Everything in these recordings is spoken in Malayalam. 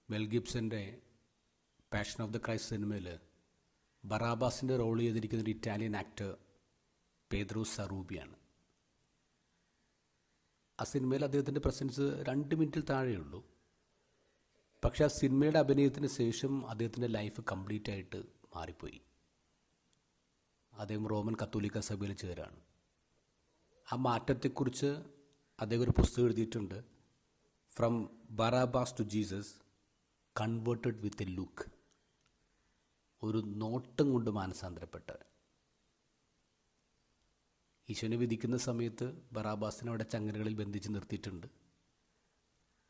മെൽ ഗിബ്സൻ്റെ പാഷൻ ഓഫ് ദ ക്രൈസ്റ്റ് സിനിമയിൽ ബറാബാസിൻ്റെ റോൾ ചെയ്തിരിക്കുന്ന ഒരു ഇറ്റാലിയൻ ആക്ടർ പേദ്രോ സറൂബിയാണ്. ആ സിനിമയിൽ അദ്ദേഹത്തിൻ്റെ പ്രസൻസ് 2 മിനിറ്റിൽ താഴെയുള്ളൂ. പക്ഷേ ആ സിനിമയുടെ അഭിനയത്തിന് ശേഷം അദ്ദേഹത്തിൻ്റെ ലൈഫ് കംപ്ലീറ്റ് ആയിട്ട് മാറിപ്പോയി. അദ്ദേഹം റോമൻ കത്തോലിക്ക സഭയിൽ ചേരാണ്. ആ മാറ്റത്തെക്കുറിച്ച് അദ്ദേഹം ഒരു പുസ്തകം എഴുതിയിട്ടുണ്ട്. From Barabbas to Jesus converted with a look. ഒരു നോട്ടം കൊണ്ട് മാനസാന്തരപ്പെട്ട ഈശോനെ വിധിക്കുന്ന സമയത്ത് ബറാബാസിനെ അവിടെ ചങ്ങലകളിൽ ബന്ധിച്ച് നിർത്തിയിട്ടുണ്ട്.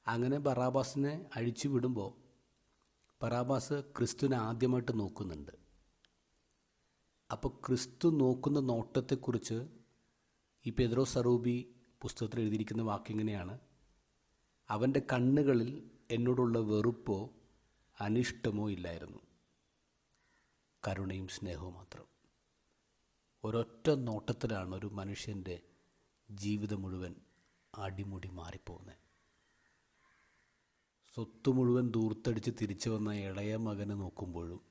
അങ്ങനെ ബറാബാസിനെ അഴിച്ചു വിടുമ്പോൾ ബറാബാസ് ക്രിസ്തുവിനെ ആദ്യമായിട്ട് നോക്കുന്നുണ്ട്. അപ്പോൾ ക്രിസ്തു നോക്കുന്ന നോട്ടത്തെക്കുറിച്ച് ഈ പേദ്രോ സറൂബി പുസ്തകത്തിൽ എഴുതിയിരിക്കുന്ന വാക്കിങ്ങനെയാണ്: അവൻ്റെ കണ്ണുകളിൽ എന്നോടുള്ള വെറുപ്പോ അനിഷ്ടമോ ഇല്ലായിരുന്നു, കരുണയും സ്നേഹവും മാത്രം. ഒരൊറ്റ നോട്ടത്തിലാണ് ഒരു മനുഷ്യൻ്റെ ജീവിതം മുഴുവൻ അടിമുടി മാറിപ്പോകുന്നത്. സ്വത്ത് മുഴുവൻ ദൂർത്തടിച്ച് തിരിച്ചു വന്ന ഇളയ മകനെ നോക്കുമ്പോഴും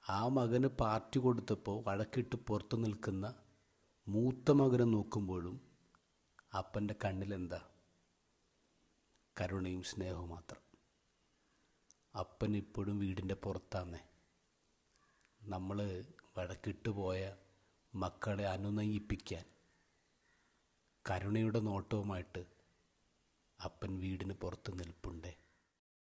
ആ മകന് പാർട്ടി കൊടുത്തപ്പോൾ വഴക്കിട്ട് പുറത്തു നിൽക്കുന്ന മൂത്ത മകനെ നോക്കുമ്പോഴും അപ്പൻ്റെ കണ്ണിലെന്താ? കരുണയും സ്നേഹവും മാത്രം. അപ്പൻ ഇപ്പോഴും വീടിൻ്റെ പുറത്താന്നേ. നമ്മൾ വഴക്കിട്ട് പോയ മക്കളെ അനുനയിപ്പിക്കാൻ കരുണയുടെ നോട്ടവുമായിട്ട് അപ്പൻ വീടിന് പുറത്ത് നിൽപ്പുണ്ടേ.